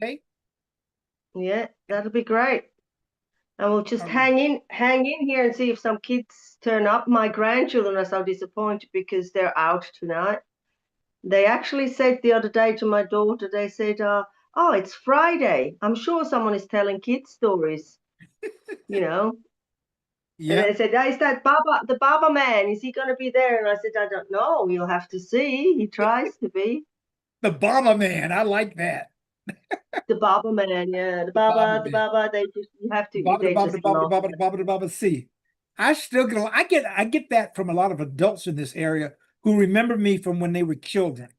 Okay. Yeah, that'll be great. And we'll just All right. hang in here and see if some kids turn up. My grandchildren are so disappointed because they're out tonight. They actually said the other day to my daughter, they said, "Oh, it's Friday. I'm sure someone is telling kids stories, you know." And Yeah. they said, "Is that Baba, the Baba man? Is he going to be there?" And I said, "I don't know. You'll have to see. He tries to be The Baba Man. I like that. the Baba man. Yeah, The Baba The Man. Baba. They just you have The to. Baba, the They Baba, the just Baba, the love Baba, the it. Baba, the Baba C. I still get, I get that from a lot of adults in this area who remember me from when they were children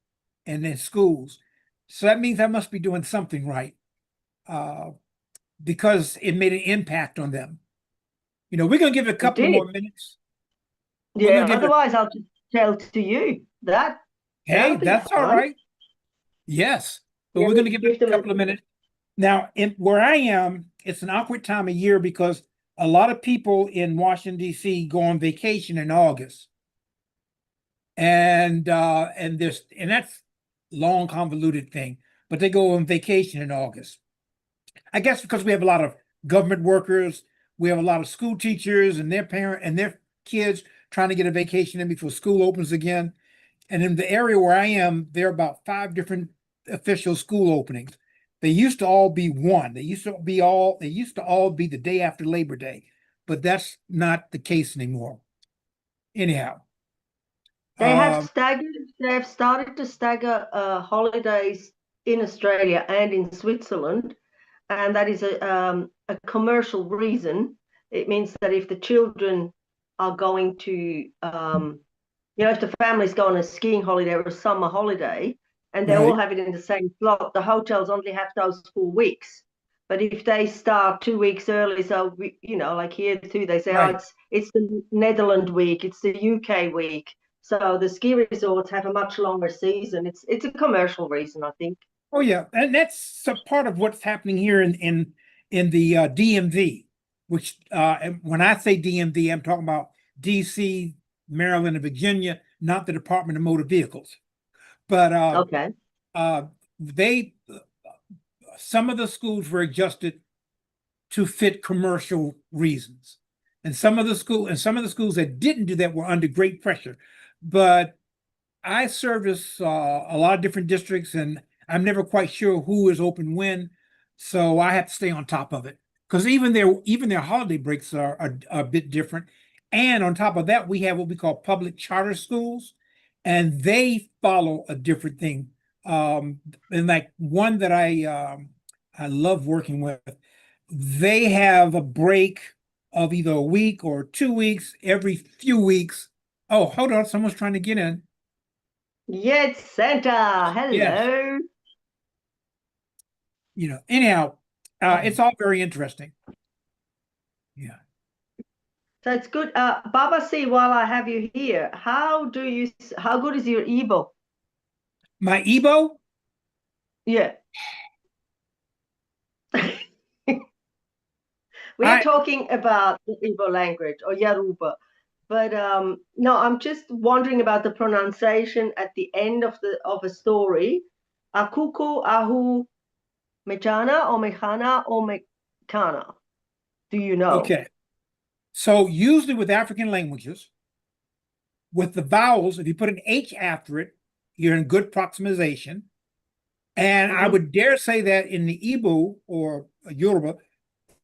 and in schools. So that means I must be doing something right, uh, because it made an impact on them. We're gonna give it a It couple of more did. minutes. We're Yeah. gonna give it. Otherwise, I'll just tell to you that Hey, that'll be that's all fun. right. Yes, but Yeah, we're gonna give it give a them. couple of minutes. Now, where I am, it's an awkward time of year because a lot of people in Washington, D.C. go on vacation in August. And that's long, convoluted thing, but they go on vacation in August. I guess because we have a lot of government workers, we have a lot of school teachers and their parent and their kids trying to get a vacation in before school opens again. And in the area where I am, there are about five different official school openings. They used to all be one. They used to all be the day after Labor Day, but that's not the case anymore. Anyhow, They have um, staggered. They have started to stagger holidays in Australia and in Switzerland, and that is a commercial reason. It means that if the children are going to, if the families go on a skiing holiday or a summer holiday, and they all right, have it in the same slot, the hotels only have those 4 weeks. But if they start 2 weeks early, so like here too, they say, "Oh, right. it's the Netherlands week, it's the UK week." So the ski resorts have a much longer season. It's a commercial reason, I think. Oh yeah, and that's a part of what's happening here in the DMV, which and when I say DMV, I'm talking about DC, Maryland, and Virginia, not the Department of Motor Vehicles. But Okay. uh, they some of the schools were adjusted to fit commercial reasons, and some of the schools that didn't do that were under great pressure. But I service a lot of different districts, and I'm never quite sure who is open when, so I have to stay on top of it. Because even their holiday breaks are a bit different. And on top of that, we have what we call public charter schools, and they follow a different thing. And like one that I love working with, they have a break of either a week or 2 weeks every few weeks. Oh, hold on, someone's trying to get in. Yes, Santa. Yes. Hello. Anyhow, it's Um, all very interesting. Yeah. So it's good. Baba C, while I have you here, how good is your Igbo? My Ebo, Yeah. We are I talking about the Igbo language or Yoruba, but no, I'm just wondering about the pronunciation at the end of a story. Akuku, Ahu, Mechana or Mechana or Mechana. Do you know? okay. So usually with African languages, with the vowels, if you put an H after it, you're in good proximization. And I Hmm. would dare say that in the Igbo or Yoruba,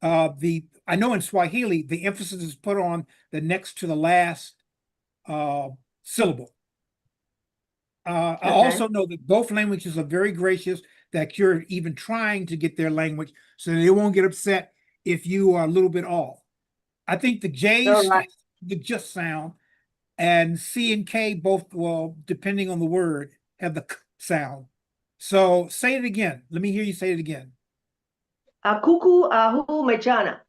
the I know in Swahili, the emphasis is put on the next to the last uh, syllable. I Okay. also know that both languages are very gracious, that you're even trying to get their language so they won't get upset if you are a little bit off. I think the All J's, right. the just sound, and C and K both, well, depending on the word, have the k sound. So say it again. Let me hear you say it again. Akuku, Ahu, Mechana.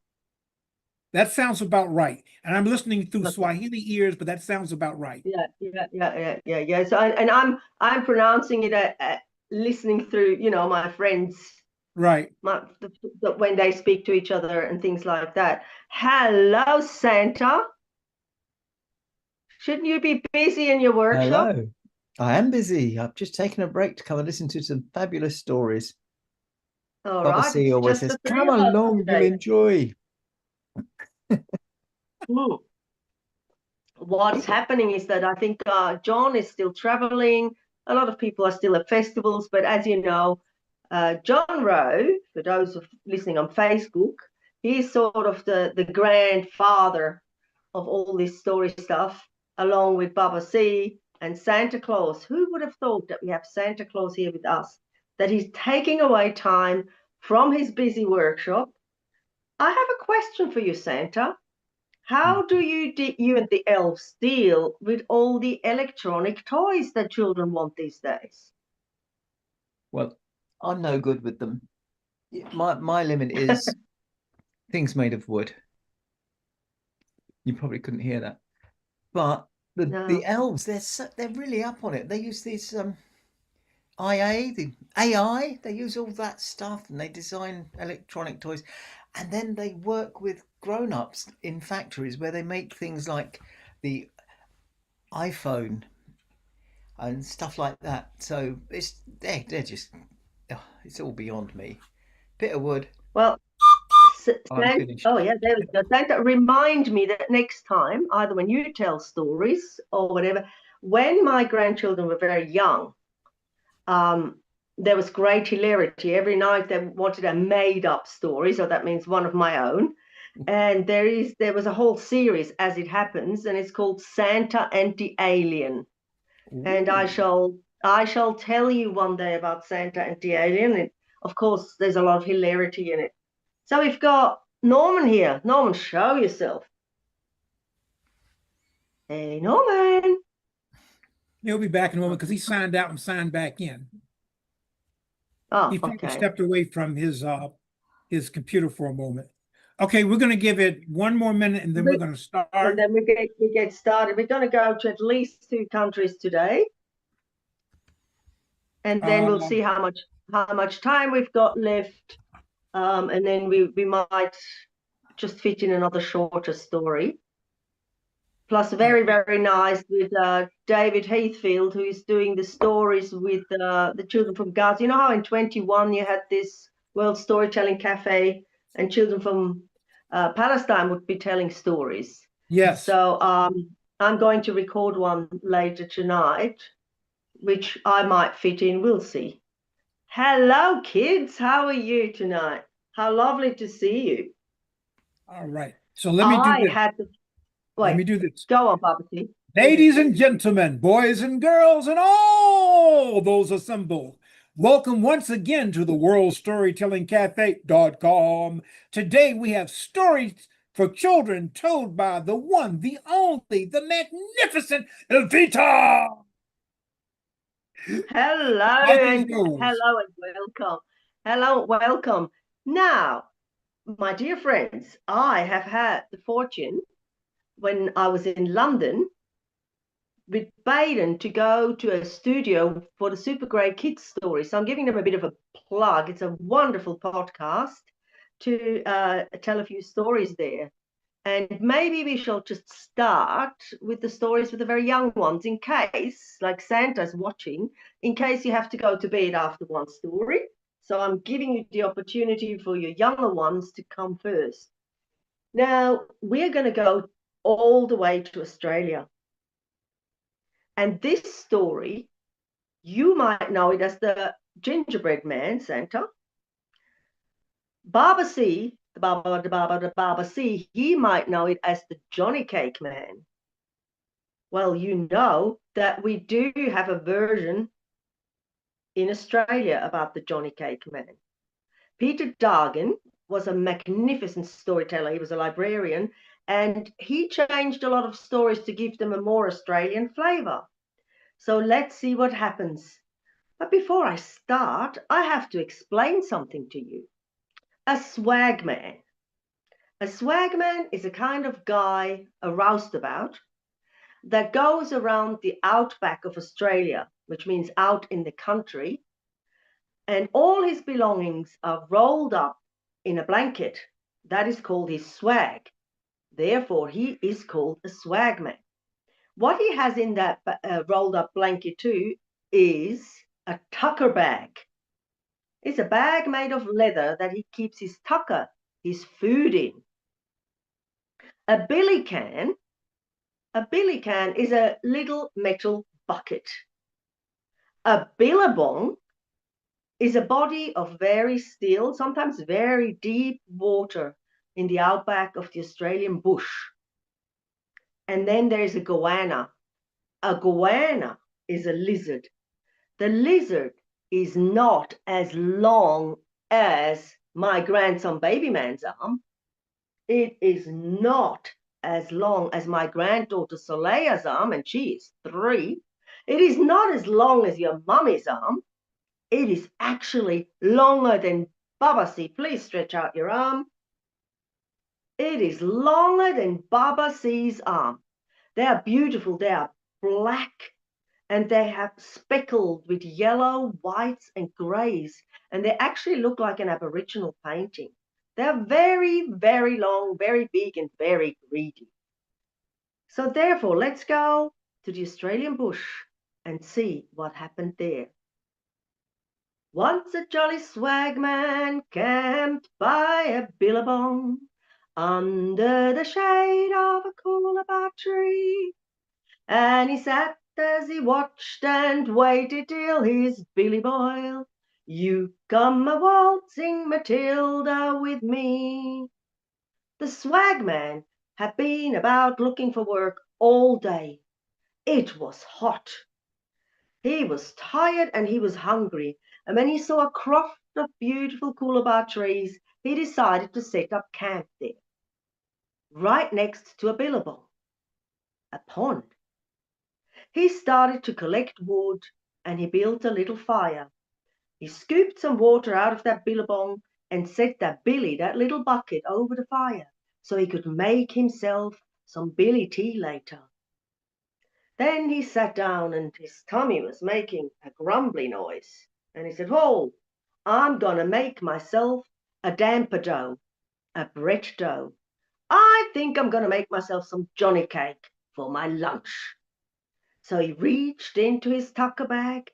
That sounds about right. And I'm listening through Okay. Swahili ears, but that sounds about right. Yeah. So and I'm pronouncing it listening through, my friends, Right. when they speak to each other and things like that. Hello, Santa. Shouldn't you be busy in your workshop? Hello. I am busy. I've just taken a break to come and listen to some fabulous stories. All Baba right, C it's always just says, the three come of us along, you'll today. enjoy. Hmm. What's happening is that I think John is still traveling. A lot of people are still at festivals, but as you know, John Rowe, for those of listening on Facebook, he's sort of the grandfather of all this story stuff, along with Baba C and Santa Claus. Who would have thought that we have Santa Claus here with us, that he's taking away time from his busy workshop? I have a question for you, Santa. How do you and the elves deal with all the electronic toys that children want these days? Well, I'm no good with them. My limit is things made of wood. You probably couldn't hear that. But the No. elves, they're really up on it. They use this the AI, they use all that stuff and they design electronic toys. And then they work with grown-ups in factories where they make things like the iPhone and stuff like that. So they're just it's all beyond me. Bit of wood, Well, I'm finished. oh yeah, there we go. Santa, remind me that next time, either when you tell stories or whatever, when my grandchildren were very young, um, there was great hilarity. Every night they wanted a made-up story, so that means one of my own. And there was a whole series, as it happens, and it's called Santa and the Alien. And Ooh. I shall tell you one day about Santa and the Alien. And of course, there's a lot of hilarity in it. So we've got Norman here. Norman, show yourself. Hey, Norman. He'll be back in a moment because he signed out and signed back in. Oh, He probably okay. stepped away from his computer for a moment. Okay, we're going to give it one more minute and then we're going to start. And then we get started. We're going to go to at least 2 countries today, and then we'll see how much time we've got left, and then we might just fit in another shorter story. Plus, very, very nice with David Heathfield, who is doing the stories with the children from Gaza. You know how in 21 you had this World Storytelling Cafe and children from Palestine would be telling stories. Yes. So I'm going to record one later tonight, which I might fit in. We'll see. Hello, kids. How are you tonight? How lovely to see you. All right. So let me do this. Let me do this. Go on, Babati. Ladies and gentlemen, boys and girls, and all those assembled, welcome once again to the worldstorytellingcafe.com. Today we have stories for children told by the one, the only, the magnificent Evita. Hello and welcome. Hello, welcome. Now, my dear friends, I have had the fortune when I was in London with Baden to go to a studio for the Super Great Kids story. So I'm giving them a bit of a plug. It's a wonderful podcast to tell a few stories there. And maybe we shall just start with the stories for the very young ones in case, like Santa's watching, in case you have to go to bed after one story. So I'm giving you the opportunity for your younger ones to come first. Now, we're going to go all the way to Australia. And this story, you might know it as the gingerbread man, Santa. Baba C, the Baba C, he might know it as the Johnny Cake Man. Well, you know that we do have a version in Australia about the Johnny Cake Man. Peter Dargan was a magnificent storyteller. He was a librarian, and he changed a lot of stories to give them a more Australian flavour. So let's see what happens. But before I start, I have to explain something to you. A swagman. A swagman is a kind of guy, a roustabout, that goes around the outback of Australia, which means out in the country, and all his belongings are rolled up in a blanket. That is called his swag. Therefore, he is called a swagman. What he has in that rolled up blanket too is a tucker bag. is a bag made of leather that he keeps his tucker, his food in. A billy can is a little metal bucket. A billabong is a body of very still, sometimes very deep water in the outback of the Australian bush. And then there is a goanna. A goanna is a lizard. The lizard is not as long as my grandson baby man's arm. It is not as long as my granddaughter Soleil's arm, and she is 3. It is not as long as your mummy's arm. It is actually longer than Baba. See, please stretch out your arm. It is longer than Baba C's arm. They are beautiful. They are black and they have speckled with yellow, whites and greys. And they actually look like an Aboriginal painting. They're very, very long, very big and very greedy. So therefore, let's go to the Australian bush and see what happened there. Once a jolly swagman camped by a billabong under the shade of a coolabah tree, and he sat as he watched and waited till his billy boiled. You come a waltzing Matilda with me. The swagman had been about looking for work all day. It was hot. He was tired and he was hungry, and when he saw a croft of beautiful coolabah trees, he decided to set up camp there, right next to a billabong, a pond. He started to collect wood and he built a little fire. He scooped some water out of that billabong and set that billy, that little bucket, over the fire so he could make himself some billy tea later. Then he sat down and his tummy was making a grumbly noise. And he said, "Oh, I'm going to make myself a damper dough, a bread dough. I think I'm going to make myself some johnny cake for my lunch." So he reached into his tucker bag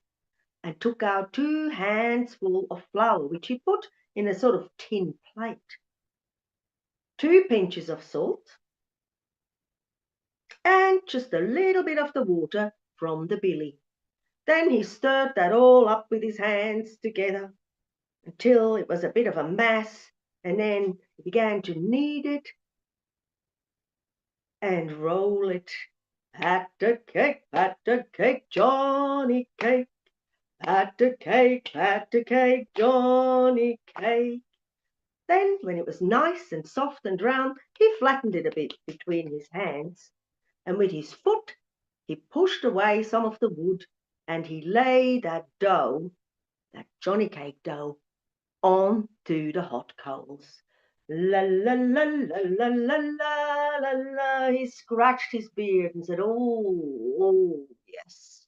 and took out 2 handsful of flour, which he put in a sort of tin plate, 2 pinches of salt, and just a little bit of the water from the billy. Then he stirred that all up with his hands together until it was a bit of a mass, and then he began to knead it and roll it. Pat a cake, Johnny cake. Pat a cake, Johnny cake. Then, when it was nice and soft and round, he flattened it a bit between his hands, and with his foot he pushed away some of the wood, and he lay that dough, that johnny cake dough, onto the hot coals. La la la la la la la la la. He scratched his beard and said, oh yes,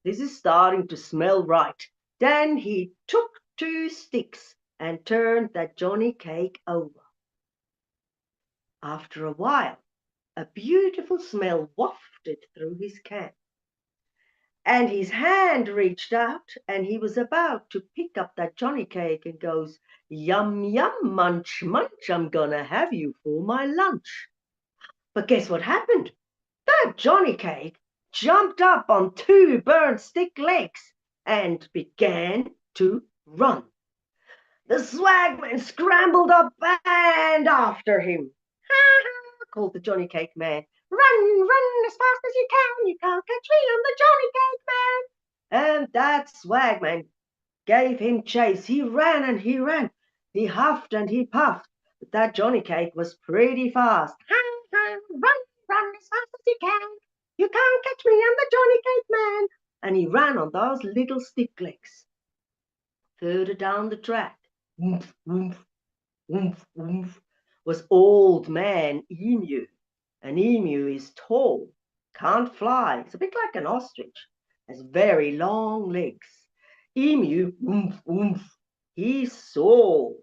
this is starting to smell right. Then he took 2 sticks and turned that johnny cake over. After a while, a beautiful smell wafted through his camp, and his hand reached out and he was about to pick up that johnny cake and goes, "Yum, yum, munch, munch, I'm gonna have you for my lunch." But guess what happened? That johnny cake jumped up on 2 burnt stick legs and began to run. The swagman scrambled up and after him. "Ha ha," called the johnny cake man. "Run, run as fast as you can. You can't catch me, I'm the johnny cake man." And that swagman gave him chase. He ran and he ran. He huffed and he puffed. But that johnny cake was pretty fast. "Ha ha, run, run as fast as you can. You can't catch me, I'm the johnny cake man." And he ran on those little stick legs. Further down the track, oomph, oomph, oomph, oomph, was Old Man Emu. An emu is tall, can't fly. It's a bit like an ostrich, has very long legs. Emu, oomph, oomph. He saw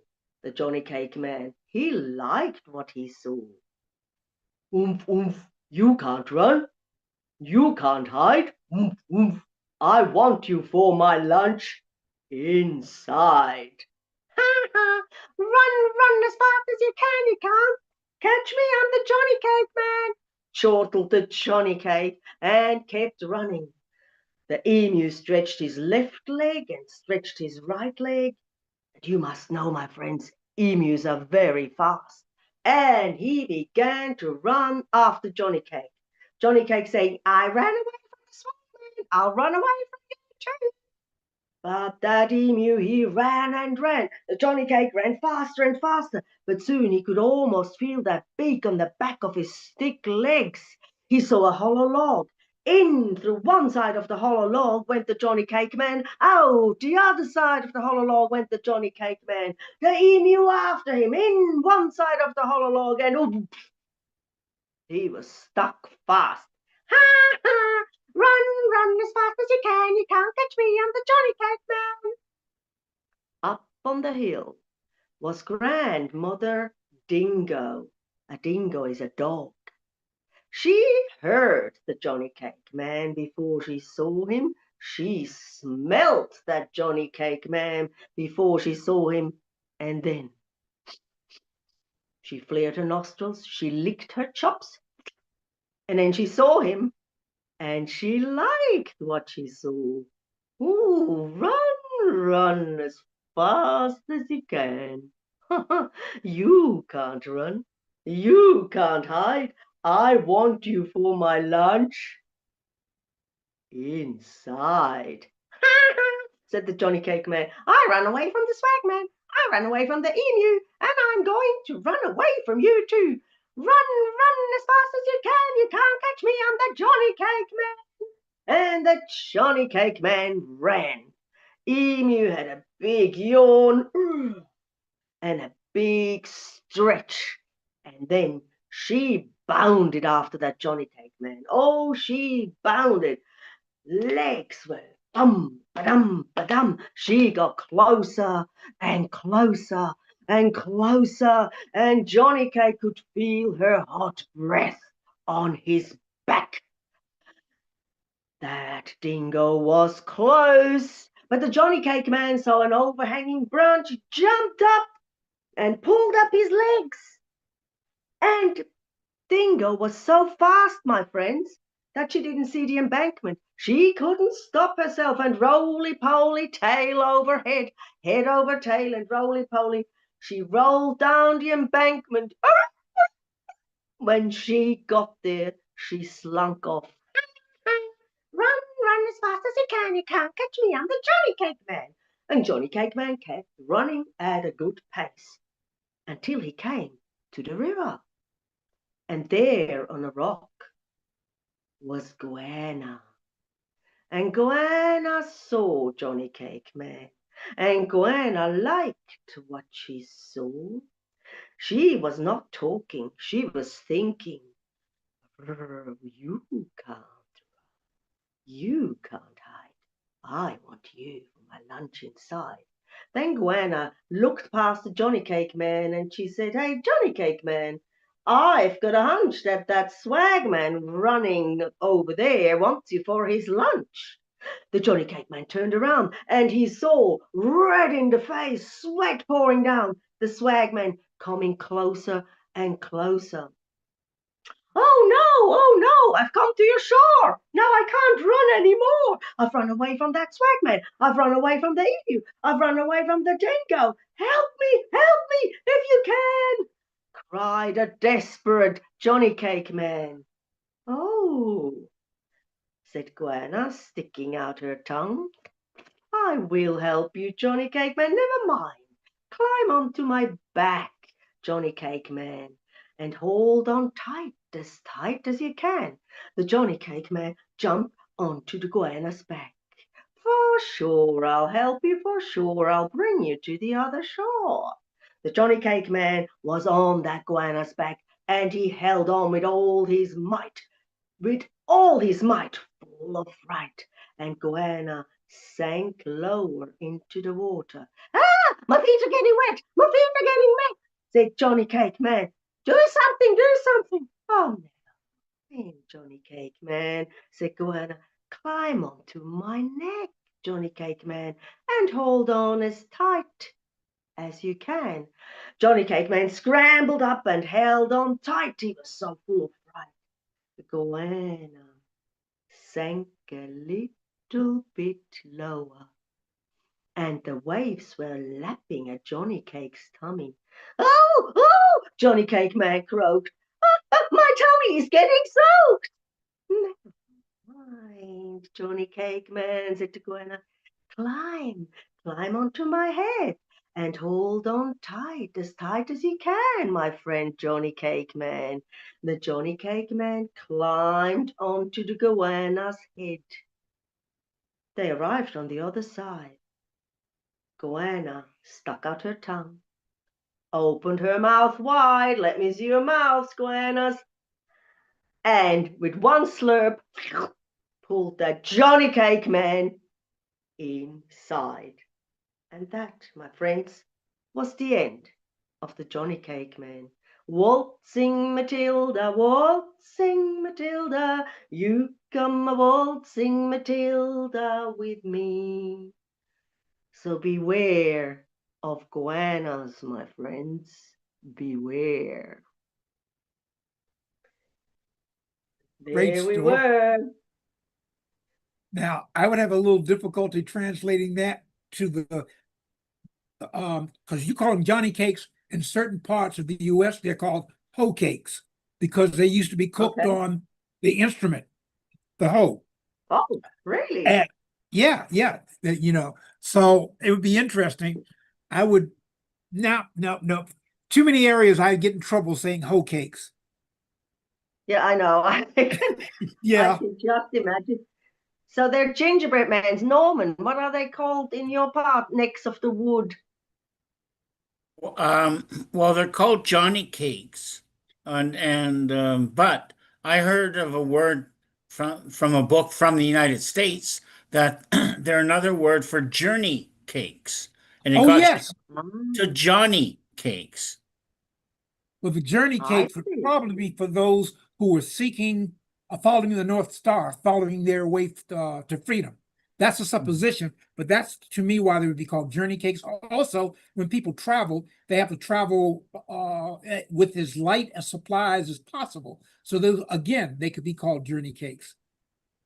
the johnny cake man. He liked what he saw. "Oomph, oomph, you can't run. You can't hide. Oomph, oomph. I want you for my lunch. inside. Ha ha! Run as fast as you can, you can't catch me, I'm the Johnny Cake Man, chortled the Johnny Cake and kept running. The emu stretched his left leg and stretched his right leg. And you must know, my friends, emus are very fast. And he began to run after Johnny Cake. Johnny Cake saying, I ran away from the swine, I'll run away from you too. But that emu, he ran and ran. The Johnny Cake ran faster and faster, but soon he could almost feel that beak on the back of his thick legs. He saw a hollow log. In through one side of the hollow log went the Johnny Cake Man. Out the other side of the hollow log went the Johnny Cake Man. The emu after him, in one side of the hollow log, and he was stuck fast. Ha ha! Run as fast as you can. You can't catch me, I'm the Johnny Cake Man. Up on the hill was Grandmother Dingo. A dingo is a dog. She heard the Johnny Cake Man before she saw him. She smelt that Johnny Cake Man before she saw him. And then she flared her nostrils, she licked her chops, and then she saw him. And she liked what she saw. Ooh, run as fast as you can. You can't run. You can't hide. I want you for my lunch. Inside, said the Johnny Cake Man. I ran away from the swag man. I ran away from the emu, and I'm going to run away from you too. Run as fast as you can. You can't catch me. I'm the Johnny Cake Man. And the Johnny Cake Man ran. Emu had a big yawn and a big stretch, and then she bounded after that Johnny Cake Man. Oh, she bounded. Legs were bum, ba-dum, ba-dum. She got closer and closer and closer, and Johnny Cake could feel her hot breath on his back. That dingo was close, but the Johnny Cake Man saw an overhanging branch, jumped up and pulled up his legs. And Dingo was so fast, my friends, that she didn't see the embankment. She couldn't stop herself, and roly-poly, tail over head over tail, and roly-poly, she rolled down the embankment. When she got there, she slunk off. Run as fast as you can. You can't catch me. I'm the Johnny Cake Man. And Johnny Cake Man kept running at a good pace until he came to the river. And there on a rock was Goanna. And Goanna saw Johnny Cake Man. And Goanna liked what she saw. She was not talking. She was thinking. You can't. You can't hide. I want you for my lunch inside. Then Goanna looked past the Johnny Cake Man and she said, Hey, Johnny Cake Man, I've got a hunch that that swag man running over there wants you for his lunch. The Johnny Cake Man turned around and he saw, red in the face, sweat pouring down, the swag man coming closer and closer. Oh no, I've come to your shore. Now I can't run anymore. I've run away from that swag man. I've run away from the emu. I've run away from the dingo. Help me, if you can, cried a desperate Johnny Cake Man. Oh, said Goanna, sticking out her tongue. I will help you, Johnny Cake Man. Never mind. Climb onto my back, Johnny Cake Man, and hold on tight as you can. The Johnny Cake Man jumped onto the Goanna's back. For sure I'll help you, for sure I'll bring you to the other shore. The Johnny Cake Man was on that Goanna's back, and he held on with all his might, full of fright, and Goanna sank lower into the water. Ah, my feet are getting wet, my feet are getting wet, said Johnny Cake Man. Do something. Oh, never mind, Johnny Cake Man, said Goanna. Climb onto my neck. Johnny Cake Man, and hold on as tight as you can. Johnny Cake Man scrambled up and held on tight. He was so full of fright. The goanna sank a little bit lower, and the waves were lapping at Johnny Cake's tummy. Oh, oh, Johnny Cake Man croaked. My tummy is getting soaked. Never mind, Johnny Cake Man, said the goanna. Climb onto my head and hold on tight as you can, my friend Johnny Cake Man. The Johnny Cake Man climbed onto the goanna's head. They arrived on the other side. Goanna stuck out her tongue, opened her mouth wide. Let me see your mouth, goannas. And with one slurp, pulled the Johnny Cake Man inside. And that, my friends, was the end of the Johnny Cake Man. Waltzing Matilda, you come a waltzing Matilda with me. So beware of goannas, my friends, beware. Great There we story. were. Now, I would have a little difficulty translating that to the because you call them Johnny cakes in certain parts of the U.S. They're called hoe cakes because they used to be cooked Okay. on the instrument, the hoe. Oh, really? And yeah, so it would be interesting. I would no. Too many areas I'd get in trouble saying hoe cakes. Yeah, I know. I Yeah. can just imagine. So they're gingerbread mans. Norman, what are they called in your part next of the wood? Well, they're called Johnny cakes, but I heard of a word from a book from the United States that they're another word for journey cakes, and it Oh, got yes. to Johnny cakes. Well, the journey I cakes would see. probably be for those who were seeking, following the North Star, following their way to freedom. That's a supposition, but that's to me why they would be called journey cakes. Also, when people travel, they have to travel with as light as supplies as possible. So those, again, they could be called journey cakes.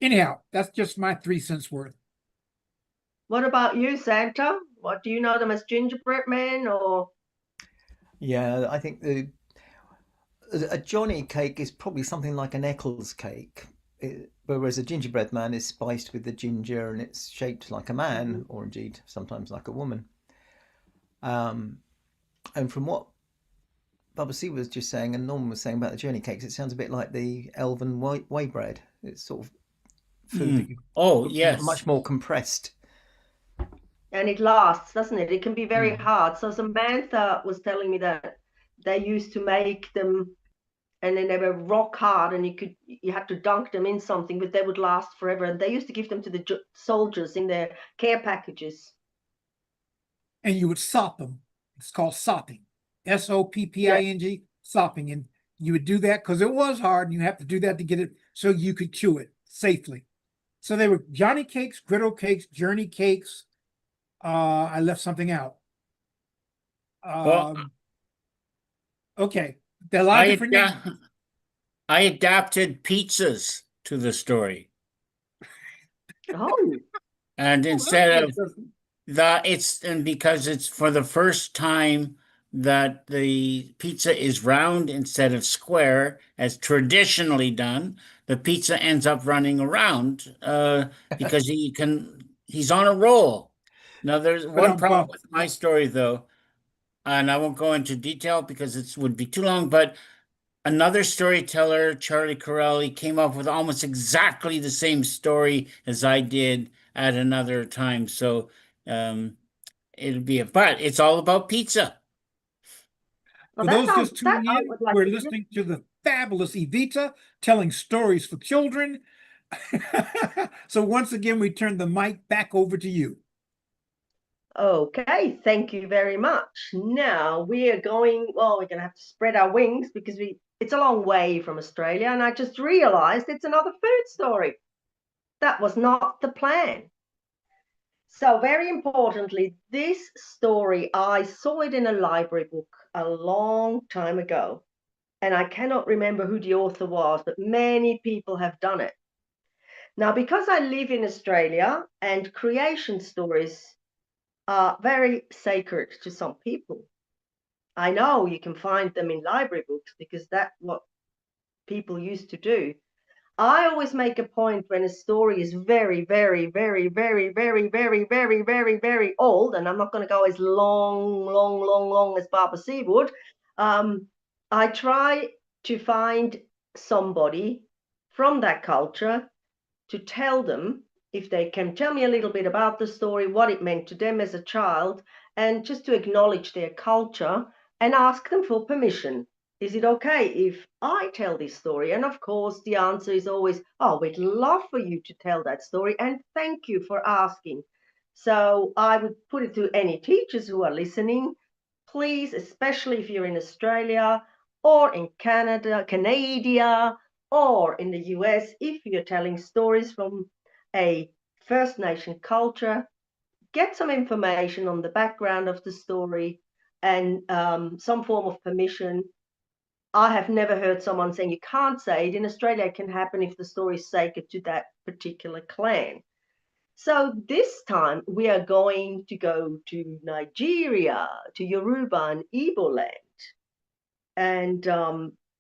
Anyhow, that's just my 3 cents worth. What about you, Santa? What do you know them as gingerbread men or? Yeah, I think a Johnny cake is probably something like an Eccles cake, whereas a gingerbread man is spiced with the ginger and it's shaped like a man, or indeed sometimes like a woman. And from what Bubba C was just saying and Norman was saying about the journey cakes, it sounds a bit like the elven way bread. It's sort of food that you Oh, yes. much more compressed. And it lasts, doesn't it? It can be very Mm. hard. So Samantha was telling me that they used to make them and then they were rock hard and you had to dunk them in something, but they would last forever. And they used to give them to the soldiers in their care packages. And you would sop them. It's called sopping. Sopping, sopping. And you would do that because it was hard and you have to do that to get it so you could chew it safely. So they were Johnny cakes, griddle cakes, journey cakes. I left something out. Well, Okay. There are a lot of I different names. I adapted pizzas to the story, Oh, and Well, instead that's of interesting. because it's for the first time that the pizza is round instead of square, as traditionally done, the pizza ends up running around because he's on a roll. Now, there's But one problem with my story, though, and I won't go into detail because it would be too long, but another storyteller, Charlie Corelli, came up with almost exactly the same story as I did at another time. So but it's all about pizza. well, for that those sounds just that tuning I in, would like we're to. listening to the fabulous Evita telling stories for children. So once again, we turn the mic back over to you. Okay, thank you very much. Now we are going, well, we're going to have to spread our wings because it's a long way from Australia. And I just realized it's another food story. That was not the plan. So very importantly, this story, I saw it in a library book a long time ago, and I cannot remember who the author was, but many people have done it. Now, because I live in Australia and creation stories are very sacred to some people, I know you can find them in library books because that's what people used to do. I always make a point when a story is very, very, very, very, very, very, very, very, very old, and I'm not going to go as long as Barbara C would. I try to find somebody from that culture to tell them, if they can tell me a little bit about the story, what it meant to them as a child, and just to acknowledge their culture and ask them for permission. Is it okay if I tell this story? And of course, the answer is always, oh, we'd love for you to tell that story, and thank you for asking. So I would put it to any teachers who are listening, please, especially if you're in Australia or in Canada, or in the US, if you're telling stories from a First Nation culture, get some information on the background of the story and some form of permission. I have never heard someone saying you can't say it. In Australia, it can happen if the story is sacred to that particular clan. So this time we are going to go to Nigeria, to Yoruba and Igbo land. And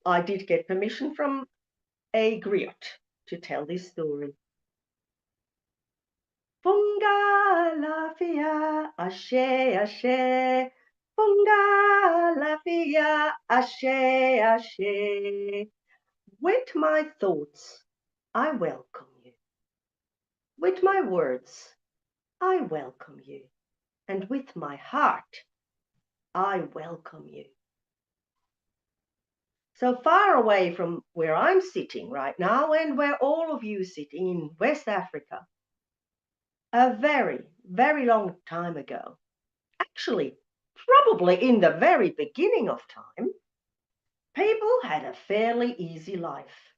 I did get permission from a griot to tell this story. Funga lafia, ashe, ashe. Funga lafia, ashe, ashe. With my thoughts, I welcome you. With my words, I welcome you. And with my heart, I welcome you. So far away from where I'm sitting right now and where all of you sit in West Africa, a very, very long time ago, actually, probably in the very beginning of time, people had a fairly easy life.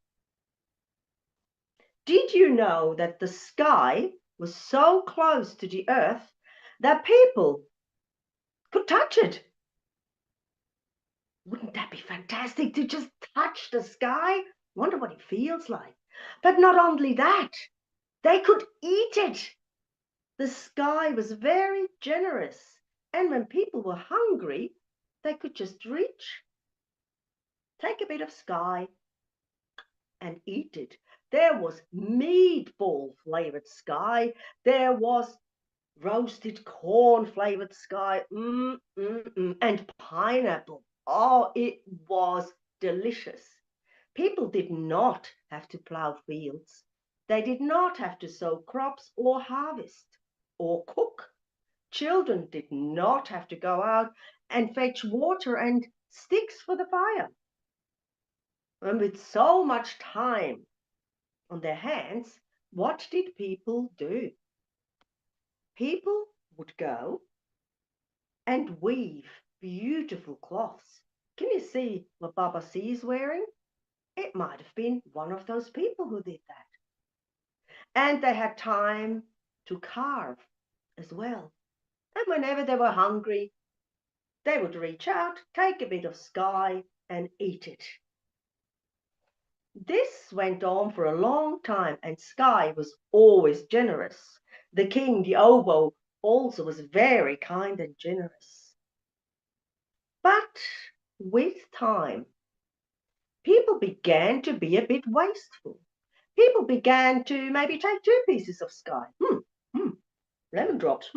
Did you know that the sky was so close to the earth that people could touch it? Wouldn't that be fantastic to just touch the sky? Wonder what it feels like. But not only that, they could eat it. The sky was very generous. And when people were hungry, they could just reach, take a bit of sky and eat it. There was meatball flavored sky. There was roasted corn flavored sky. And pineapple. Oh, it was delicious. People did not have to plow fields. They did not have to sow crops or harvest or cook. Children did not have to go out and fetch water and sticks for the fire. And with so much time on their hands, what did people do? People would go and weave beautiful cloths. Can you see what Baba C is wearing? It might have been one of those people who did that. And they had time to carve as well. And whenever they were hungry, they would reach out, take a bit of sky and eat it. This went on for a long time, and Sky was always generous. The king, the oboe, also was very kind and generous. But with time, people began to be a bit wasteful. People began to maybe take 2 pieces of sky. Lemon drops.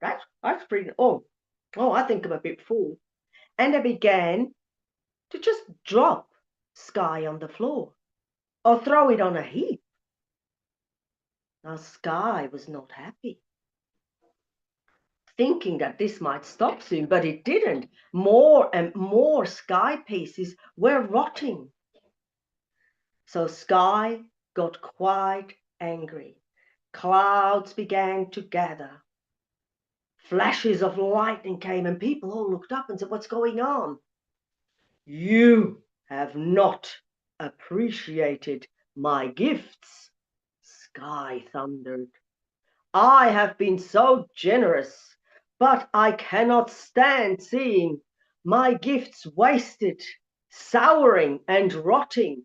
That's pretty. Oh, I think I'm a bit full. And they began to just drop sky on the floor or throw it on a heap. Now, Sky was not happy, thinking that this might stop soon, but it didn't. More and more sky pieces were rotting. So Sky got quite angry. Clouds began to gather. Flashes of lightning came, and people all looked up and said, "What's going on?" "You have not appreciated my gifts," Sky thundered. I have been so generous, but I cannot stand seeing my gifts wasted, souring and rotting.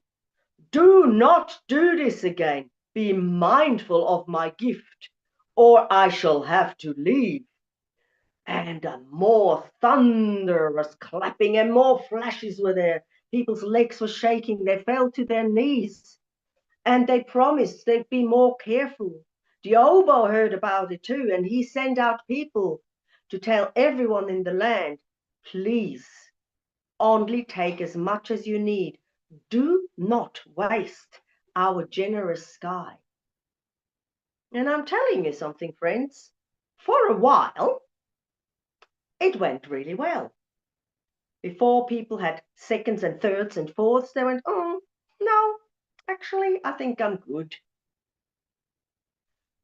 Do not do this again. Be mindful of my gift, or I shall have to leave. And more thunder was clapping and more flashes were there. People's legs were shaking. They fell to their knees. And they promised they'd be more careful. The oboe heard about it too, and he sent out people to tell everyone in the land, please, only take as much as you need. Do not waste our generous sky. And I'm telling you something, friends, for a while, it went really well. Before people had seconds and thirds and fourths, they went, oh, no, actually, I think I'm good.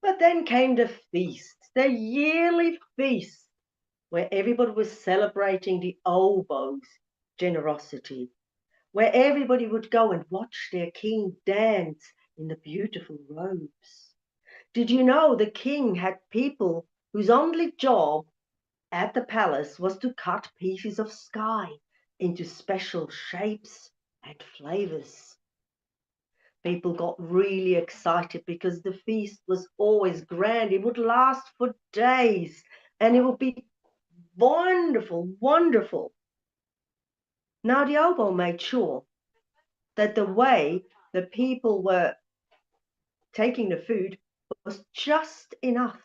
But then came the feast, the yearly feast, where everybody was celebrating the oboe's generosity, where everybody would go and watch their king dance in the beautiful robes. Did you know the king had people whose only job at the palace was to cut pieces of sky into special shapes and flavors? People got really excited because the feast was always grand. It would last for days and it would be wonderful, wonderful. Now the oboe made sure that the way the people were taking the food was just enough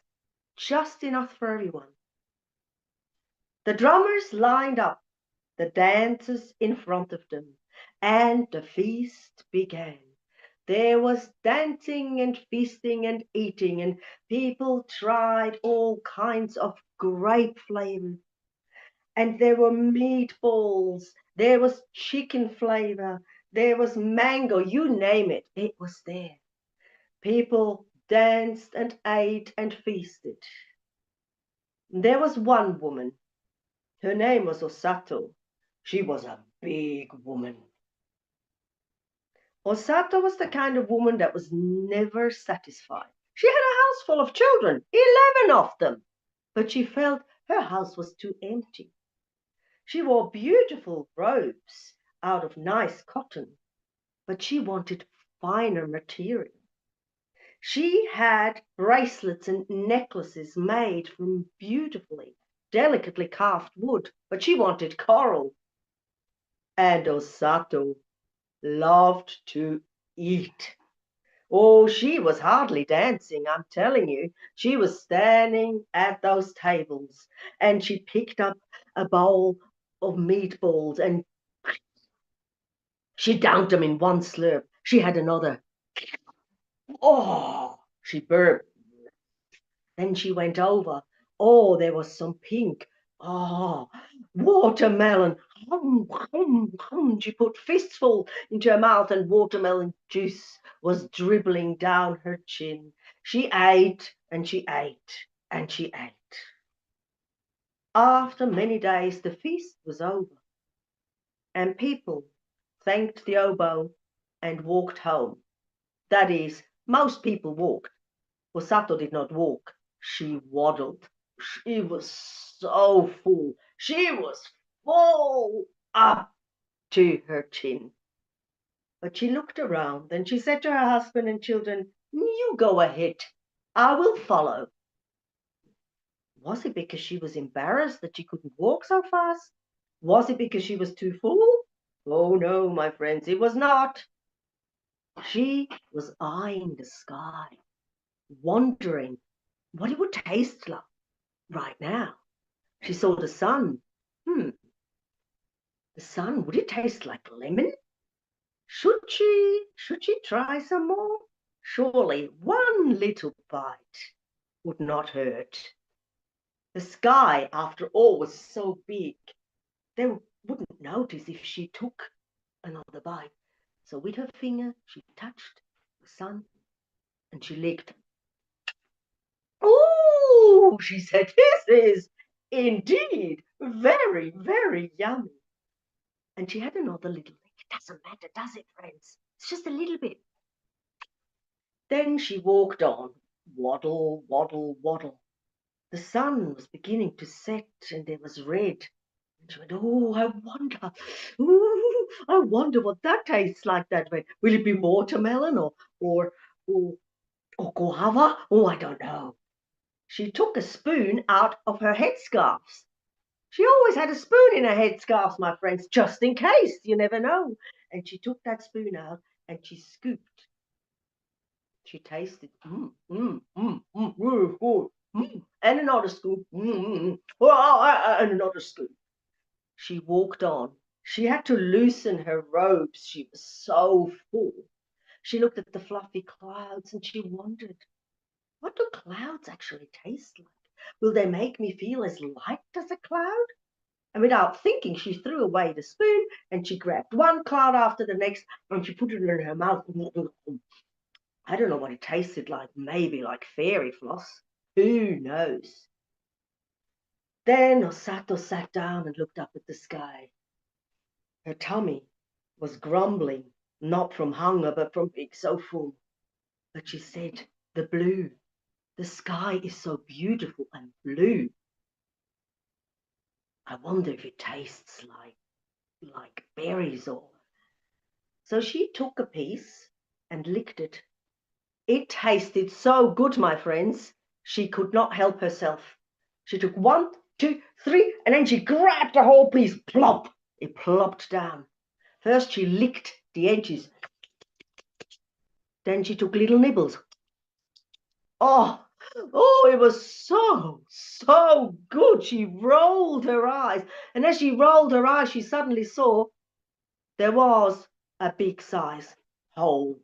for everyone. The drummers lined up the dancers in front of them, and the feast began. There was dancing and feasting and eating, and people tried all kinds of grape flavor. And there were meatballs, there was chicken flavor, there was mango, you name it, it was there. People danced and ate and feasted. There was one woman. Her name was Osato. She was a big woman. Osato was the kind of woman that was never satisfied. She had a house full of children, 11 of them, but she felt her house was too empty. She wore beautiful robes out of nice cotton, but she wanted finer material. She had bracelets and necklaces made from beautifully, delicately carved wood, but she wanted coral. And Osato loved to eat. Oh, she was hardly dancing, I'm telling you. She was standing at those tables and she picked up a bowl of meatballs and she downed them in one slurp. She had another. Oh, she burped. Then she went over. Oh, there was some pink. Oh, watermelon. Hum, hum, hum. She put fistful into her mouth and watermelon juice was dribbling down her chin. She ate and she ate and she ate. After many days, the feast was over and people thanked the oboe and walked home. That is, most people walked. Osato did not walk. She waddled. She was so full. She was full up to her chin. But she looked around and she said to her husband and children, you go ahead. I will follow. Was it because she was embarrassed that she couldn't walk so fast? Was it because she was too full? Oh no, my friends, it was not. She was eyeing the sky, wondering what it would taste like right now. She saw the sun. The sun, would it taste like lemon? Should she try some more? Surely one little bite would not hurt. The sky, after all, was so big, they wouldn't notice if she took another bite. So with her finger, she touched the sun and she licked. Oh, she said, this is indeed very, very yummy. And she had another little lick. It doesn't matter, does it, friends? It's just a little bit. Then she walked on Waddle, waddle, waddle. The sun was beginning to set and there was red. And she went, oh, I wonder what that tastes like that way. Will it be watermelon or, or, or guava? Oh, I don't know. She took a spoon out of her headscarves. She always had a spoon in her headscarves, my friends, just in case, you never know. And she took that spoon out and she scooped. She tasted, really good. And another scoop, and another scoop. She walked on. She had to loosen her robes. She was so full. She looked at the fluffy clouds and she wondered, what do clouds actually taste like? Will they make me feel as light as a cloud? And without thinking, she threw away the spoon and she grabbed one cloud after the next and she put it in her mouth. I don't know what it tasted like, maybe like fairy floss. Who knows? Then Osato sat down and looked up at the sky. Her tummy was grumbling, not from hunger, but from being so full. But she said, the blue, the sky is so beautiful and blue. I wonder if it tastes like berries or... So she took a piece and licked it. It tasted so good, my friends, she could not help herself. She took 1, 2, 3, and then she grabbed the whole piece. Plop! It plopped down. First she licked the edges. Then she took little nibbles. Oh, it was so good. She rolled her eyes. And as she rolled her eyes, she suddenly saw there was a big size hole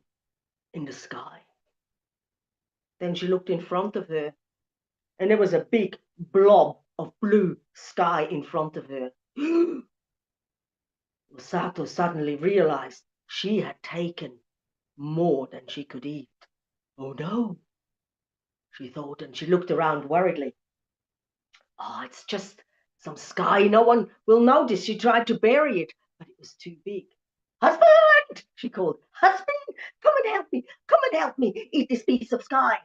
in the sky. Then she looked in front of her, and there was a big blob of blue sky in front of her. Osato suddenly realized she had taken more than she could eat. Oh no, she thought, and she looked around worriedly. Oh, it's just some sky. No one will notice. She tried to bury it, but it was too big. Husband, she called. Husband, come and help me. Come and help me eat this piece of sky.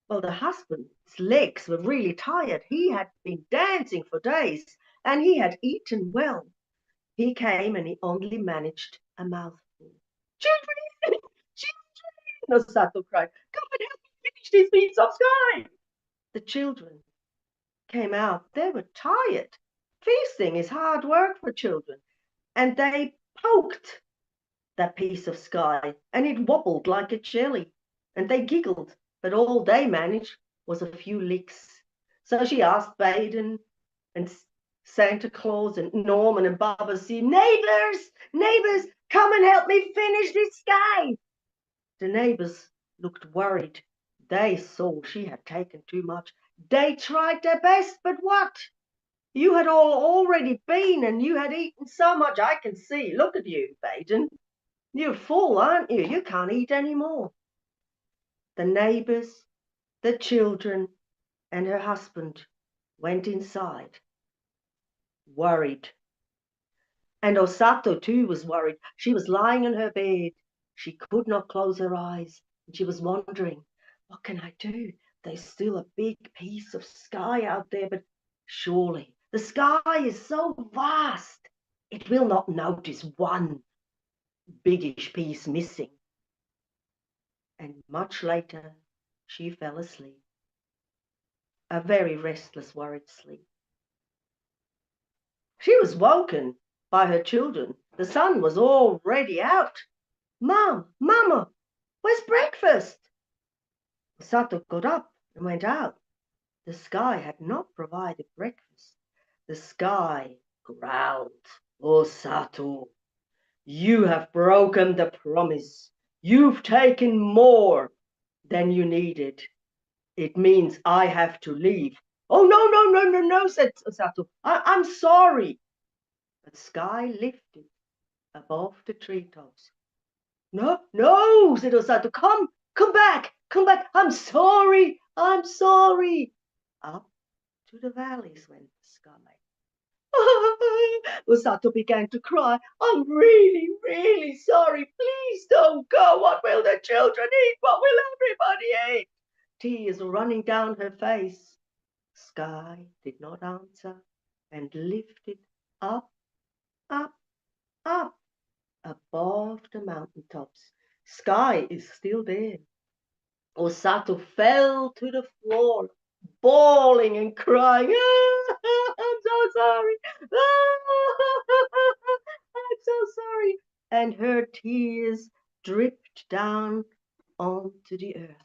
Well, the husband's legs were really tired. He had been dancing for days and he had eaten well. He came and he only managed a mouthful. Children, children, Osato cried. Come and help me finish this piece of sky. The children came out. They were tired. Feasting is hard work for children. And they poked that piece of sky and it wobbled like a jelly. And they giggled, but all they managed was a few licks. So she asked Baden and Santa Claus and Norman and Baba C, neighbors, come and help me finish this sky. The neighbors looked worried. They saw she had taken too much. They tried their best, but what? You had all already been and you had eaten so much, I can see. Look at you, Baden. You're full, aren't you? You can't eat any more. The neighbors, the children, and her husband went inside, worried. And Osato too was worried. She was lying on her bed. She could not close her eyes. And she was wondering, what can I do? There's still a big piece of sky out there, but surely the sky is so vast, it will not notice one biggish piece missing. And much later, she fell asleep. A very restless, worried sleep. She was woken by her children. The sun was already out. Mama, where's breakfast? Osato got up and went out. The sky had not provided breakfast. The sky growled. Osato, you have broken the promise. You've taken more than you needed. It means I have to leave. Oh, no, said Osato. I'm sorry. But sky lifted above the treetops. No, said Osato. Come back. I'm sorry. Up to the valleys went the sky. Osato began to cry. I'm really sorry. Please don't go. What will the children eat? What will everybody eat? tears running down her face. Sky did not answer and lifted up, up, up, above the mountaintops. Sky is still there. Osato fell to the floor, bawling and crying. I'm so sorry. I'm so sorry. And her tears dripped down onto the earth.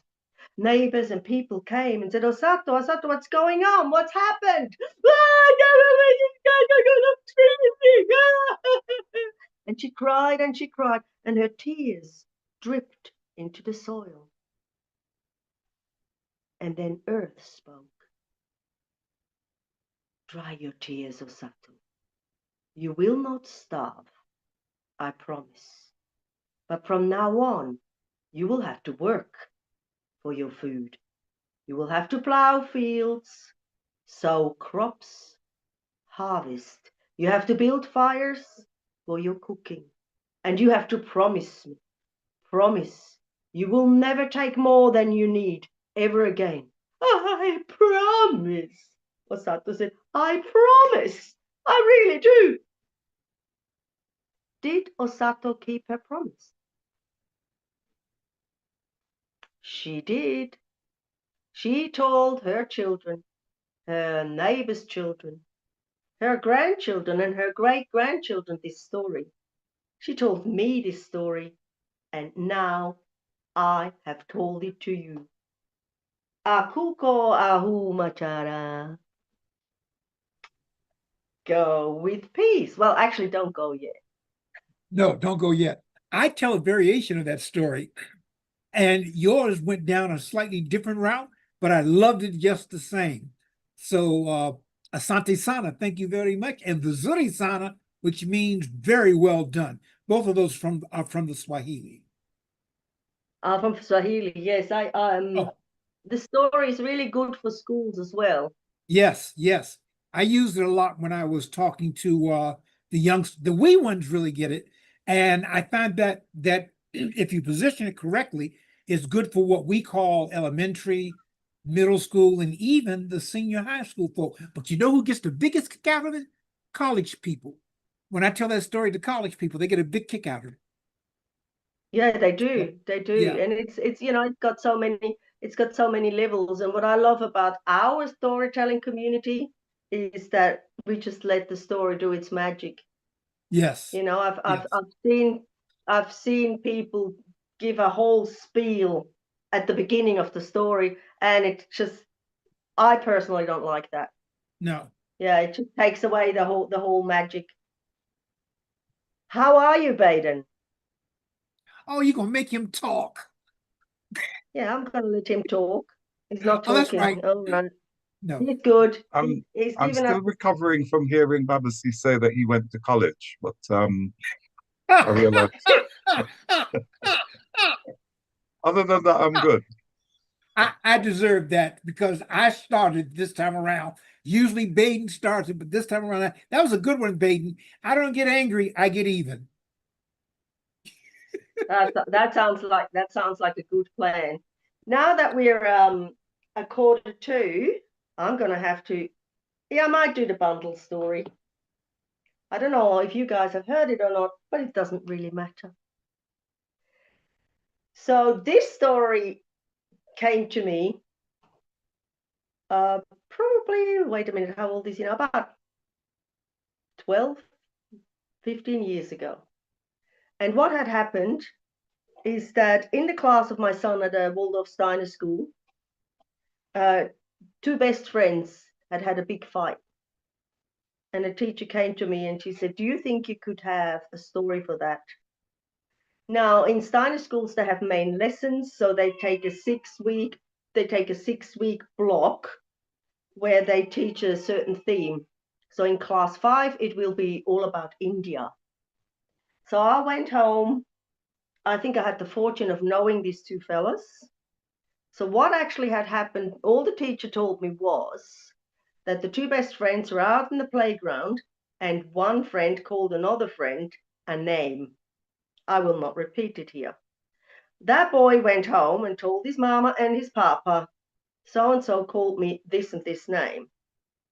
Neighbors and people came and said, Osato, Osato, what's going on? What's happened? And she cried and she cried, and her tears dripped into the soil. And then Earth spoke. Dry your tears, Osato. You will not starve, I promise. But from now on, you will have to work for your food. You will have to plow fields, sow crops, harvest. You have to build fires for your cooking. And you have to promise me, promise, you will never take more than you need ever again. I promise. Osato said, I promise. I really do. Did Osato keep her promise? She did. She told her children, her neighbors' children, her grandchildren and her great-grandchildren this story. She told me this story, and now I have told it to you. Akuko ahu machara. Go with peace. Well, actually, don't go yet. No, don't go yet. I tell a variation of that story, and yours went down a slightly different route, but I loved it just the same. So, Asante Sana, thank you very much. And Vizuri Sana, which means very well done. Both of those are from the Swahili. From Swahili, yes. Oh, The story is really good for schools as well. yes, yes. I used it a lot when I was talking to the wee ones really get it. And I find that if you position it correctly, it's good for what we call elementary, middle school, and even the senior high school folk. But you know who gets the biggest kick out of it? College people. When I tell that story to college people, they get a big kick out of it. Yeah, they do. They do. Yeah. And it's it's got so many levels. And what I love about our storytelling community is that we just let the story do its magic. Yes. You know, Yes. I've seen people give a whole spiel at the beginning of the story, and I personally don't like that. No. Yeah, it just takes away the whole magic. How are you, Baden? Oh, you're gonna make him talk. Yeah, I'm gonna let him talk. He's not Oh, that's talking. right. Oh, no. No. He's good. I'm He's I'm given still up. recovering from hearing Babasi say that he went to college, but I realized other than that, I'm good. I deserve that because I started this time around. Usually Baden starts it, but this time around, that was a good one, Baden. I don't get angry, I get even. That sounds like a good plan. Now that we're a quarter to, I'm gonna have to. Yeah, I might do the bundle story. I don't know if you guys have heard it or not, but it doesn't really matter. So this story came to me probably, wait a minute, how old is he now? About 12, 15 years ago. And what had happened is that in the class of my son at the Waldorf Steiner School, two best friends had a big fight. And a teacher came to me and she said, do you think you could have a story for that? Now, in Steiner schools, they have main lessons. So they take a 6-week block where they teach a certain theme. So in class 5, it will be all about India. So I went home. I think I had the fortune of knowing these two fellas. So what actually had happened, all the teacher told me was that the two best friends were out in the playground and one friend called another friend a name. I will not repeat it here. That boy went home and told his mama and his papa so-and-so called me this and this name.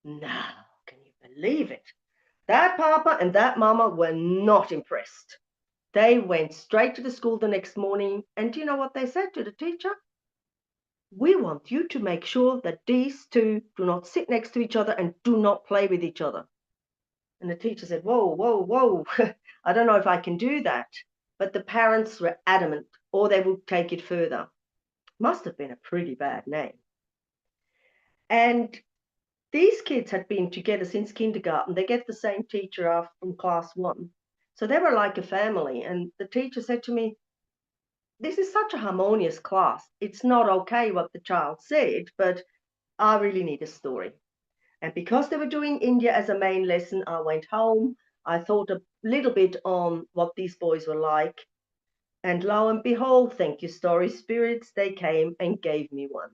Now, can you believe it? That papa and that mama were not impressed. They went straight to the school the next morning, and do you know what they said to the teacher? We want you to make sure that these two do not sit next to each other and do not play with each other. And the teacher said, whoa, whoa, whoa, I don't know if I can do that. But the parents were adamant, or they would take it further. Must have been a pretty bad name. And these kids had been together since kindergarten. They get the same teacher from class 1. So they were like a family. And the teacher said to me, this is such a harmonious class. It's not okay what the child said, but I really need a story. And because they were doing India as a main lesson, I went home. I thought a little bit on what these boys were like. And lo and behold, thank you, story spirits, they came and gave me one.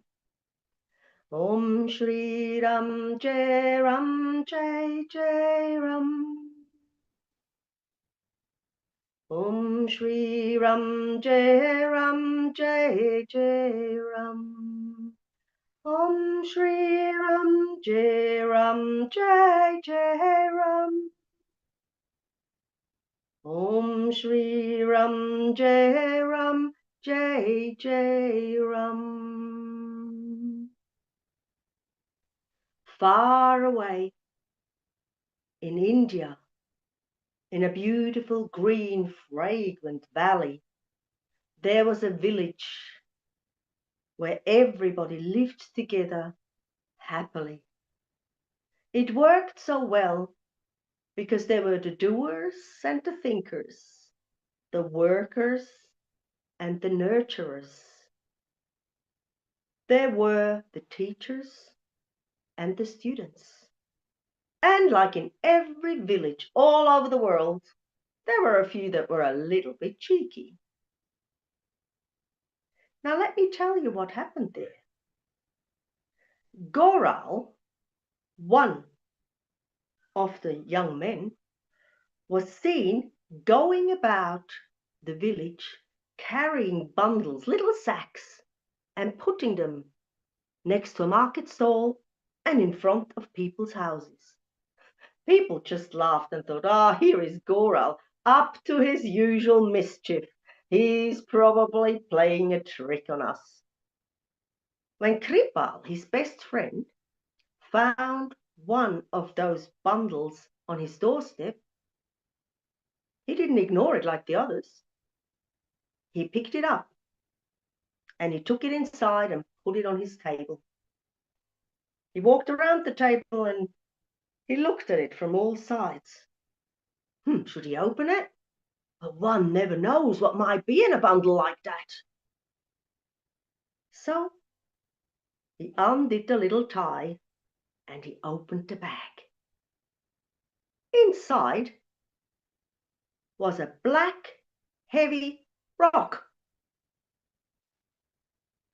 Om Shri Ram Jai Ram Jai Jai Ram. Om Shri Ram Jai Ram Jai Jai Ram. Om Shri Ram Jai Ram Jai Jai Ram. Om Shri Ram Jai Ram Jai Jai Ram. Far away in India, in a beautiful green fragrant valley, there was a village where everybody lived together happily. It worked so well because there were the doers and the thinkers, the workers and the nurturers. There were the teachers and the students. And like in every village all over the world, there were a few that were a little bit cheeky. Now let me tell you what happened there. Goral, one of the young men, was seen going about the village carrying bundles, little sacks, and putting them next to a market stall and in front of people's houses. People just laughed and thought, ah, here is Goral, up to his usual mischief. He's probably playing a trick on us. When Kripal, his best friend, found one of those bundles on his doorstep, he didn't ignore it like the others. He picked it up and he took it inside and put it on his table. He walked around the table and he looked at it from all sides. Should he open it? But one never knows what might be in a bundle like that. So he undid the little tie and he opened the bag. Inside was a black, heavy rock.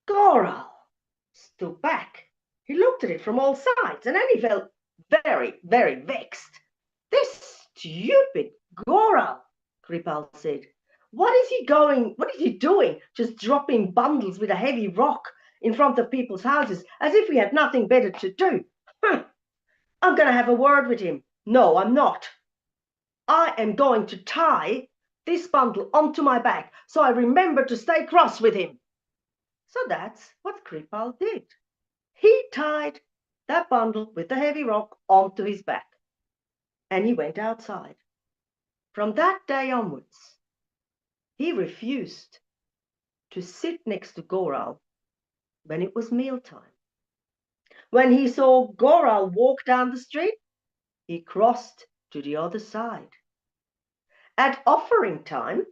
Goral stood back. He looked at it from all sides and then he felt very, very vexed. This stupid Goral, Kripal said. What is he doing? Just dropping bundles with a heavy rock in front of people's houses as if he had nothing better to do. I'm going to have a word with him. No, I'm not. I am going to tie this bundle onto my back so I remember to stay cross with him. So that's what Kripal did. He tied that bundle with the heavy rock onto his back and he went outside. From that day onwards, he refused to sit next to Goral when it was mealtime. When he saw Goral walk down the street, he crossed to the other side. At offering time,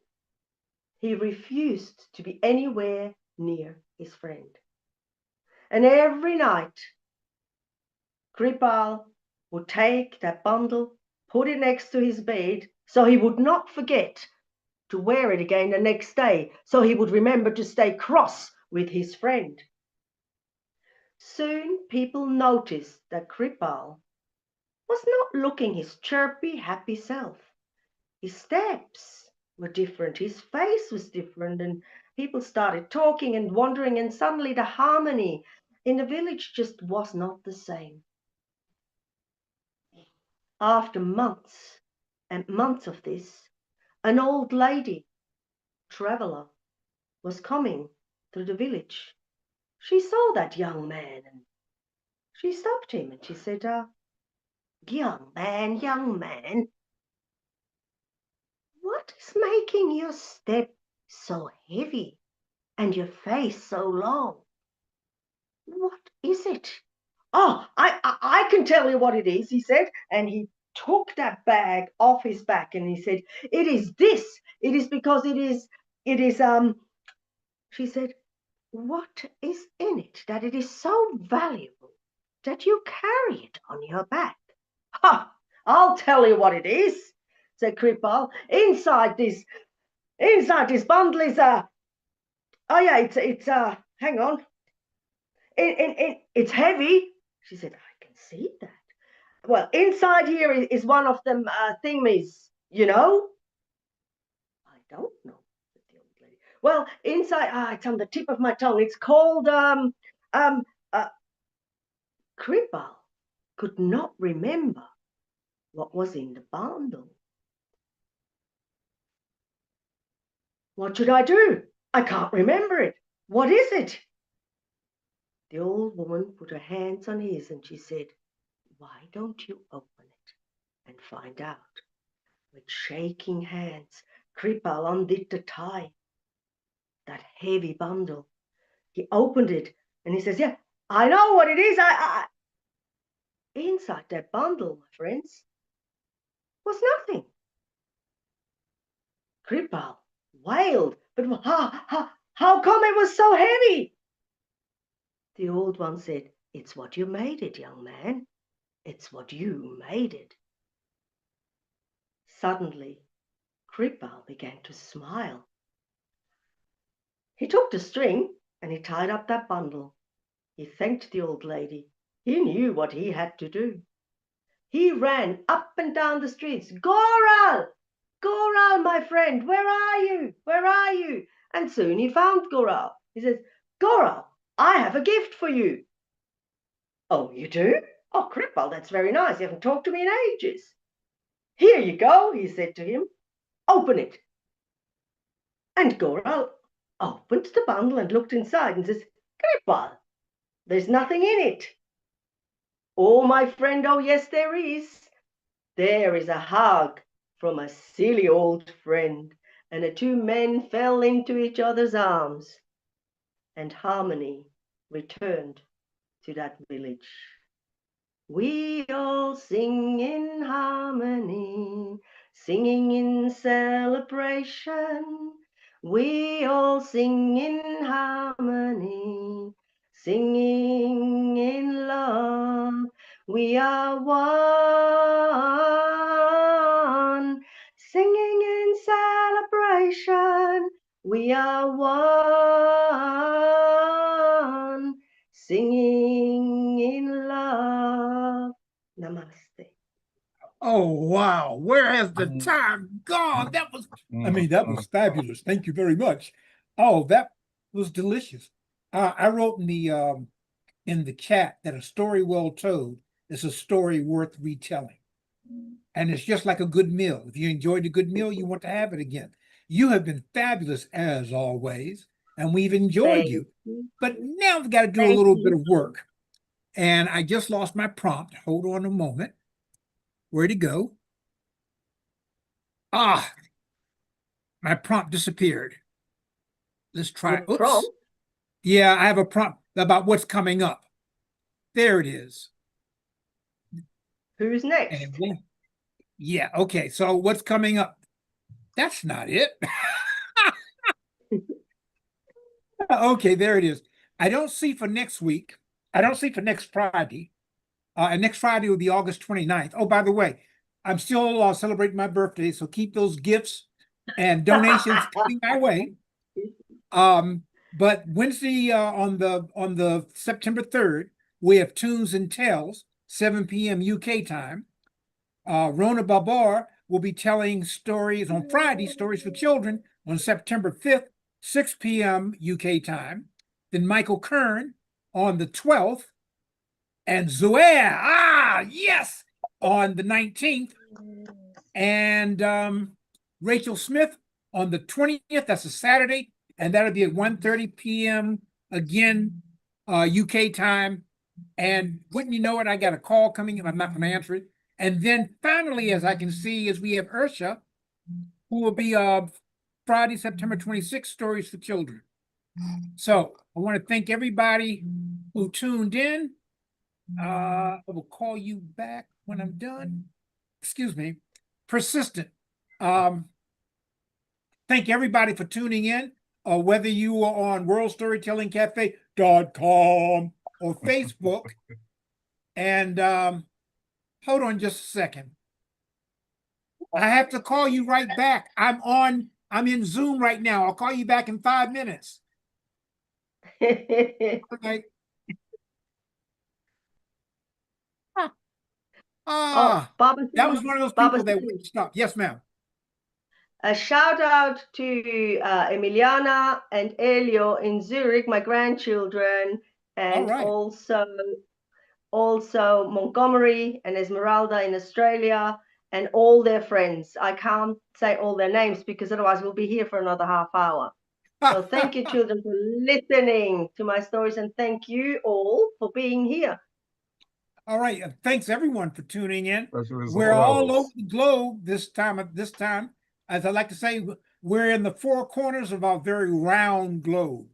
he refused to be anywhere near his friend. And every night, Kripal would take that bundle, put it next to his bed, so he would not forget to wear it again the next day, so he would remember to stay cross with his friend. Soon people noticed that Kripal was not looking his chirpy, happy self. His steps were different, his face was different, and people started talking and wondering, and suddenly the harmony in the village just was not the same. After months and months of this, an old lady, traveler, was coming through the village. She saw that young man and she stopped him and she said, young man, what is making your step so heavy and your face so long? What is it? Oh, I can tell you what it is, he said, and he took that bag off his back and he said, it is this. It is because it is, she said, what is in it that it is so valuable that you carry it on your back? Ha! I'll tell you what it is, said Krippal. Inside this bundle is oh yeah, it's hang on. It's heavy. She said, I can see that. Well, inside here is one of them thingies, you know? I don't know, said the old lady. Well, inside, it's on the tip of my tongue. It's called Krippal could not remember what was in the bundle. What should I do? I can't remember it. What is it? The old woman put her hands on his and she said, why don't you open it and find out? With shaking hands, Krippal undid the tie, that heavy bundle. He opened it and he says, yeah, I know what it is. Inside that bundle, my friends, was nothing. Krippal wailed, but how come it was so heavy? The old one said, it's what you made it, young man. It's what you made it. Suddenly, Krippal began to smile. He took the string and he tied up that bundle. He thanked the old lady. He knew what he had to do. He ran up and down the streets. Goral! Goral, my friend, where are you? Where are you? And soon he found Goral. He says, Goral, I have a gift for you. Oh, you do? Oh, Krippal, that's very nice. You haven't talked to me in ages. Here you go, he said to him. Open it. And Goral opened the bundle and looked inside and says, Krippal, there's nothing in it. Oh, my friend, oh, yes, there is. There is a hug from a silly old friend, and the two men fell into each other's arms, and harmony returned to that village. We all sing in harmony, singing in celebration. We all sing in harmony, singing in love. We are one, singing in celebration. We are one, singing in love. Namaste. Oh, wow. Where has the time gone? That was, that was fabulous. Thank you very much. Oh, that was delicious. I wrote in the chat that a story well told is a story worth retelling. And it's just like a good meal. If you enjoyed a good meal, you want to have it again. You have been fabulous as always, and we've enjoyed you. But now we've got to do a little bit of work. And I just lost my prompt. Hold on a moment. Where'd it go? Ah, my prompt disappeared. Let's try. Oops. Prompt? Yeah, I have a prompt about what's coming up. There it is. Who's next? Yeah, okay. So what's coming up? That's not it. Okay, there it is. I don't see for next week. I don't see for next Friday. And next Friday will be August 29th. Oh, by the way, I'm still celebrating my birthday, so keep those gifts and donations coming my way. But Wednesday on the September 3rd, we have Tunes and Tales, 7 p.m. UK time. Rona Babar will be telling stories on Friday, stories for children, on September 5th, 6 p.m. UK time. Then Michael Kern on the 12th, and Zoea, yes, on the 19th, and Rachel Smith on the 20th. That's a Saturday, and that'll be at 1:30 p.m. again, UK time. And wouldn't you know it, I got a call coming in. I'm not going to answer it. And then finally, as I can see, is we have Ursha, who will be Friday, September 26th, Stories for Children. So I want to thank everybody who tuned in. I will call you back when I'm done. Excuse me. Persistent. Thank everybody for tuning in, whether you are on worldstorytellingcafe.com or Facebook. And hold on just a second. I have to call you right back. I'm in Zoom right now. I'll call you back in 5 minutes. Okay. Baba That was one of those people that wouldn't stop. Yes, ma'am. A shout out to Emiliana and Elio in Zurich, my grandchildren, and right. also Montgomery and Esmeralda in Australia, and all their friends. I can't say all their names because otherwise we'll be here for another half hour. So thank you, children, for listening to my stories, and thank you all for being here. All right. Thanks everyone for tuning in. Pleasure is We're all ours. over the globe this time. As I like to say, we're in the four corners of our very round globe.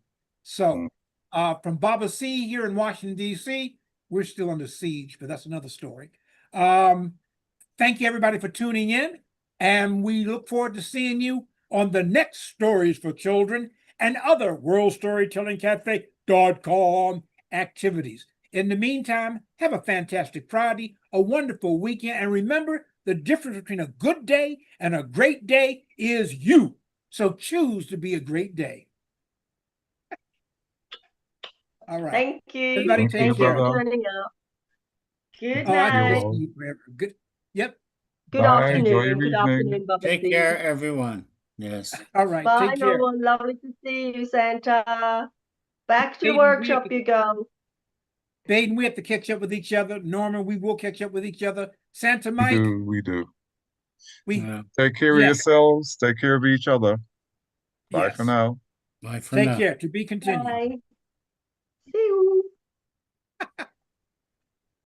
So from Baba C here in Washington, D.C., we're still under siege, but that's another story. Thank you, everybody, for tuning in. And we look forward to seeing you on the next Stories for Children and other worldstorytellingcafe.com activities. In the meantime, have a fantastic Friday, a wonderful weekend, and remember, the difference between a good day and a great day is you. So choose to be a great day. All right. Thank you. Everybody take Thank you care. for joining us. Good Oh, I can night. listen to you forever. Good. Yep. Good Bye. Enjoy afternoon. your Good evening. afternoon, Baba Take C. care, everyone. Yes. All right. Bye, Take care. Norman. Lovely to see you, Santa. Back to the Baden, workshop you go. Baden, we have to catch up with each other. Norman, we will catch up with each other. Santa We Mike, do. We do. we Take care of yes, yourselves. Take care of each other. Bye for yes. now. Bye for Take now. care. To be continued. Bye. See you.